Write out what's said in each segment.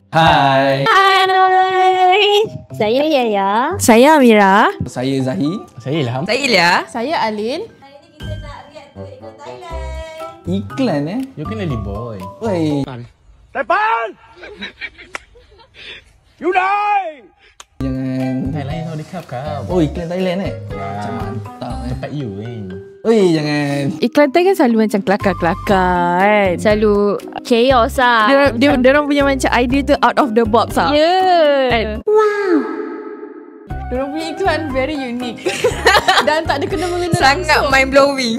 Hai. Hai. Saya Yaya. Saya Amira. Saya Zahid. Saya Ilham. Saya Ilya. Saya Alin. Hari ni kita nak react to ikut Thailand. Iklan You can really boy. Oi. Tepan! You die! Jangan. Thailand is all the cup kau. Oh, iklan Thailand Macam mantap tempat you Oi, jangan. Iklan Thai kan selalu macam kelakar-kelakar kan. Selalu chaos lah. Dia orang punya macam idea tu out of the box lah. Yeah. Dia orang punya iklan very unique. Dan tak ada kena-mengena Sangat langsung. mind blowing.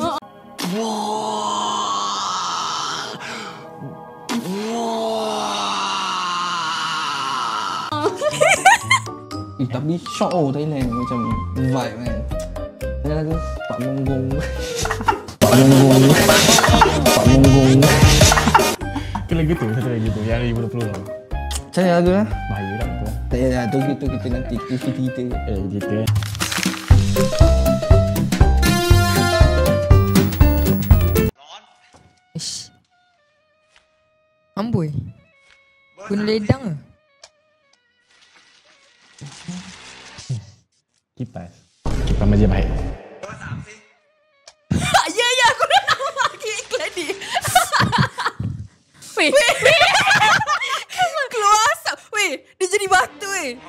Tapi shock Thailand macam vibe kan. Ada lagu Pak Monggong. Pak Monggong. Pak Monggong. Itu lagu tu, satu lagi tu yang 2020 tau. Macam mana lagu lah? Bahaya lah tu. Tak payah tu kita nanti kita. Gitu. Ish. Amboi. Guna ledang ke? Kipas. Kipas Majapahit. Ya, aku dah tahu lagi iklan ni. Weh. Keluar asap. Weh, dia jadi batu weh.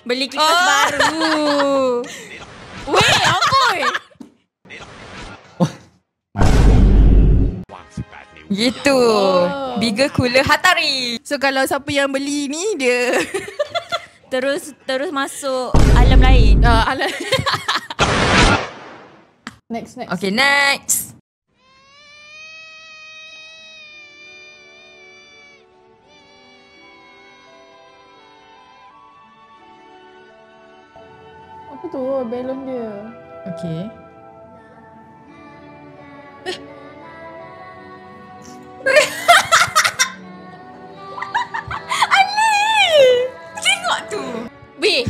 Beli kipas baru. Weh, amboi. Gitu. Bigger, cooler, Hatari. So kalau siapa yang beli ni dia Terus masuk alam lain. Next. Okay, next. Apa tu balon dia? Okay. Tengok tu. Weh.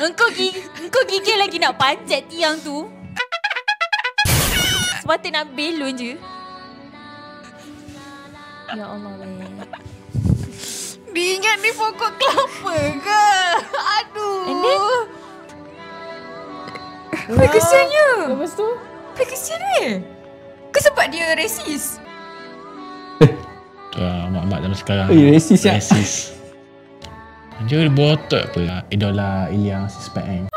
Engkau gigil lagi nak panjat tiang tu. Sepatutnya nak belon je. Ya Allah weh. Dia ingat ni pokok kelapa ke? Aduh. And then? Weh, kesiannya. Lepas tu? Weh, kesian weh. Kau sebab dia racist. Mak-mak zaman sekarang. Racist ya. Racist. Dia botak apa. Idola Ilya suspect kan.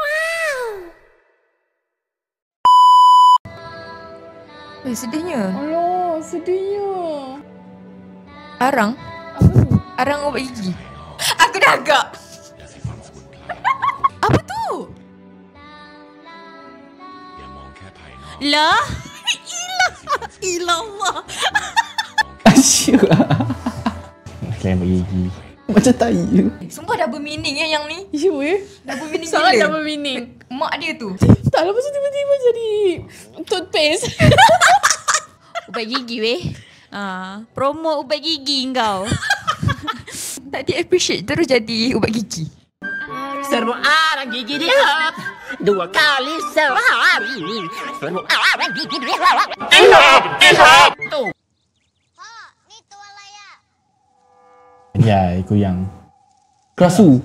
Weh, sedihnya. Alah, sedihnya. Arang. Apa tu? Arang ubat gigi. Aku dah agak. Apa tu? Lah. Ilallah. Asyik lah. Kalian bergigi. Macam tai je. Sumpah dah bermeaning yang ni. Ya weh. Dah bermeaning Sangat gila. dah bermeaning. Mak dia tu. Tak, lepas tu tiba-tiba jadi toothpaste. Ubat gigi weh. Promo ubat gigi kau. Tak di appreciate terus jadi ubat gigi. Serbu arang gigi dia 2 kali sehari. Serbu arang gigi dia. Ihap. Tu. Ya, aku yang. Kerasu.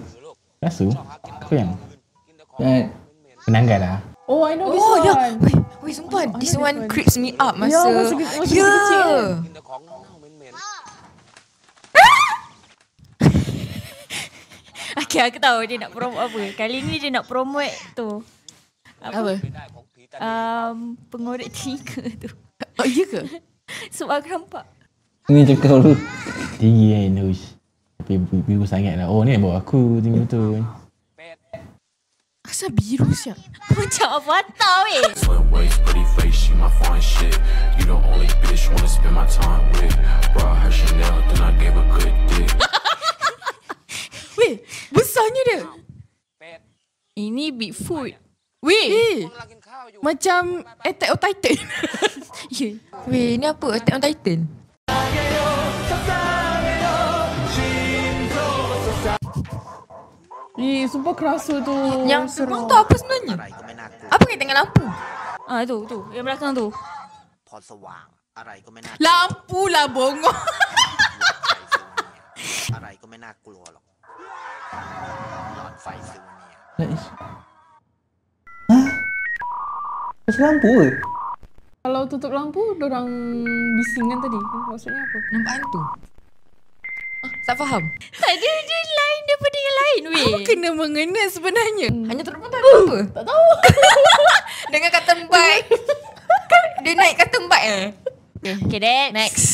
Rasu? Aku yang. Kan. Penanggal lah. Oh, I know this Oh one. ya. Weh, sumpah this one creeps me up masa. Ya, masa kecil. Okay, aku tahu dia nak promote apa. Kali ni dia nak promote tu. Apa? Pengorek telinga tu. Oh, iya ke? Sebab aku nampak. Ni cakap dulu. Tinggi kan Hush. Tapi biru sangat lah. Oh ni bawa aku tinggi betul. Asal biru siap? Macam avatar weh. Slim waist, pretty face, she my fine shit. You the only bitch wanna spend my time with. Brought her Chanel, then I gave a good dick. Weh, besarnya dia. Ini Bigfoot. Weh, macam Attack on Titan. Ya. Weh, ni apa? Attack on Titan. Sumpah kerasa tu. Yang seram tu apa sebenarnya? Apa kaitan dengan lampu? Tu. Yang belakang tu. พอสว่างอะไรก็ไม่น่า Lampu lah bongok. อะไรก็ไม่น่ากลัวหรอกหลอดไฟซิลเนีย Hah? Pasal lampu ke? Kalau tutup lampu, dorang bising kan tadi. Maksudnya apa? Nampak hantu. Tak faham. Tak ada dia lain daripada yang lain weh. Apa kena mengena sebenarnya? Hanya terlepas tak ada apa? Tak tahu. Dengan kata bike. Dia naik kata bike Okay, next. Next.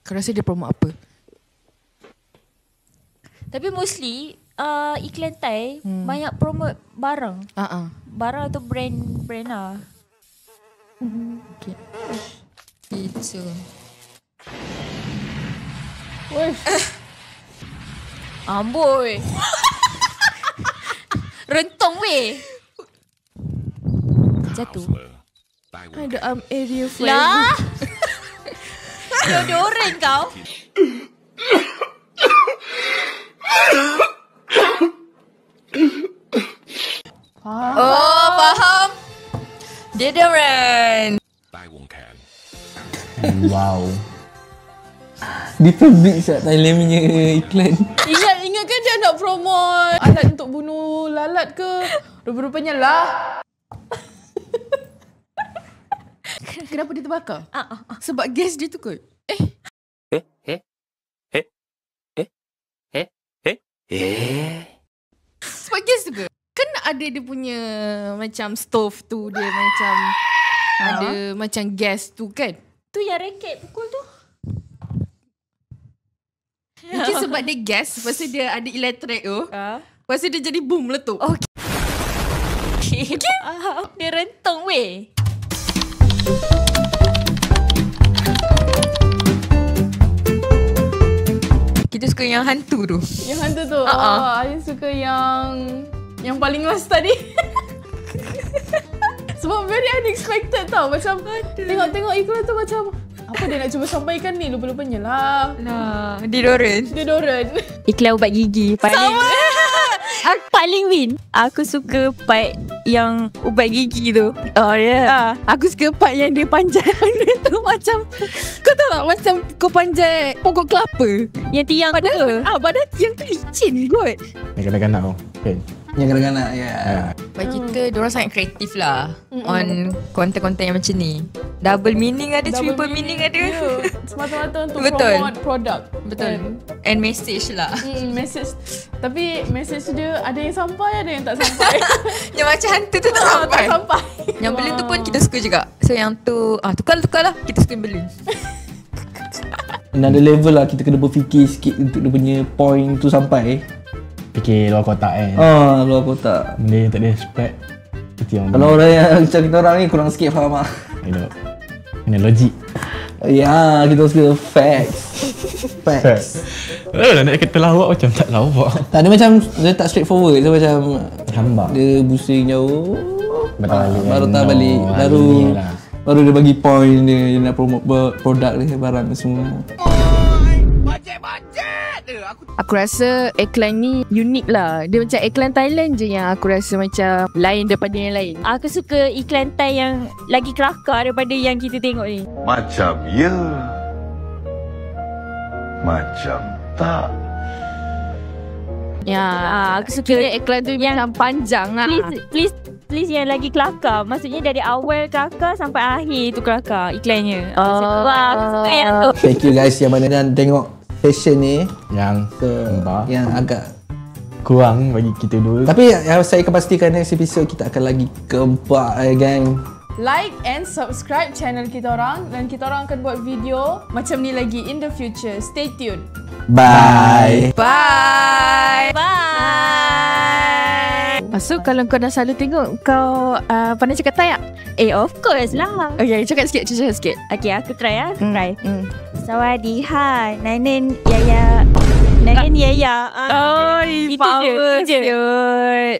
Kau rasa dia promote apa? Tapi mostly iklan Thai banyak promote barang. Barang atau brand lah. Okay. Itu. Wish. Amboi. Rentong weh. Jatuh. Ada area file. Lah. Deodoran kau. Oh, faham. Deodoran. Wow. Dia public siap Thailand punya iklan. Ingat kan dia nak promote alat untuk bunuh lalat ke? Rupa-rupanya lah. Kenapa dia terbakar? Sebab gas dia tu kot. Sebab gas tu ke? Kan ada dia punya macam stove tu, dia macam ada macam gas tu kan? Tu yang raket pukul tu. Mungkin sebab dia gas, lepas tu dia ada elektrik tu. Lepas tu dia jadi boom meletup. Okay. Dia rentong weh. Kita suka yang hantu tu. Yang hantu tu. I suka yang paling last tadi. Sebab very unexpected tau. Macam tengok iklan tu macam apa dia nak cuba sampaikan ni, lupa-lupanya lah. Deodoran. Iklan ubat gigi paling paling win. Aku suka part yang ubat gigi tu. Oh ya. Aku suka part yang dia panjat tu macam kau tahu tak macam kau panjat pokok kelapa. Yang tiang tu. Padahal tiang tu licin kot. Yang kanak-kanak tau. Kan? Yang kadang-kadang ya. Bagi kita, diorang sangat kreatif lah on konten-konten yang macam ni. Double meaning ada, triple meaning ada. Semata-mata untuk Betul. promote produk. Betul. And message lah. Message. Tapi message dia ada yang sampai, ada yang tak sampai. Yang macam hantu tu tak sampai. Tak sampai. Yang beli tu pun kita suka juga. So yang tu, tukar lah. Kita suka beli. Ada level lah, kita kena berfikir sikit untuk dia punya point tu sampai. Fikir luar kotak kan. Luar kotak. Benda yang tak ada spread. Itu yang Kalau orang yang macam kita orang ni kurang sikit faham lah. Kena logik. Ya, kita suka facts. Lah nak kata lawak macam tak lawak. Tak, dia macam dia tak straightforward. Dia macam Hambak. dia pusing jauh. Baru tahu balik. Baru dia bagi point dia nak promote produk dia, barang dia semua. Aku rasa iklan ni unik lah. Dia macam iklan Thailand je yang aku rasa macam lain daripada yang lain. Aku suka iklan Thai yang lagi kelakar daripada yang kita tengok ni. Macam ya, macam tak. Ya, aku suka iklan tu yang macam panjang lah. Please yang lagi kelakar. Maksudnya dari awal kelakar sampai akhir tu kelakar iklannya. Wah, aku suka yang tu. Thank you guys yang mana dan tengok session ni yang agak kurang bagi kita dua. Tapi yang saya akan pastikan next episode kita akan lagi kebak gang. Like and subscribe channel kita orang dan kita orang akan buat video macam ni lagi in the future. Stay tuned. Bye. Bye. So kalau kau dah selalu tengok, kau pandai cakap Thai tak? Of course lah. Okay, cakap sikit. Okay, aku try lah. Try. Sawadi hai, Nanen Yaya. Nanen Yaya. Oh, Itu power je. siut.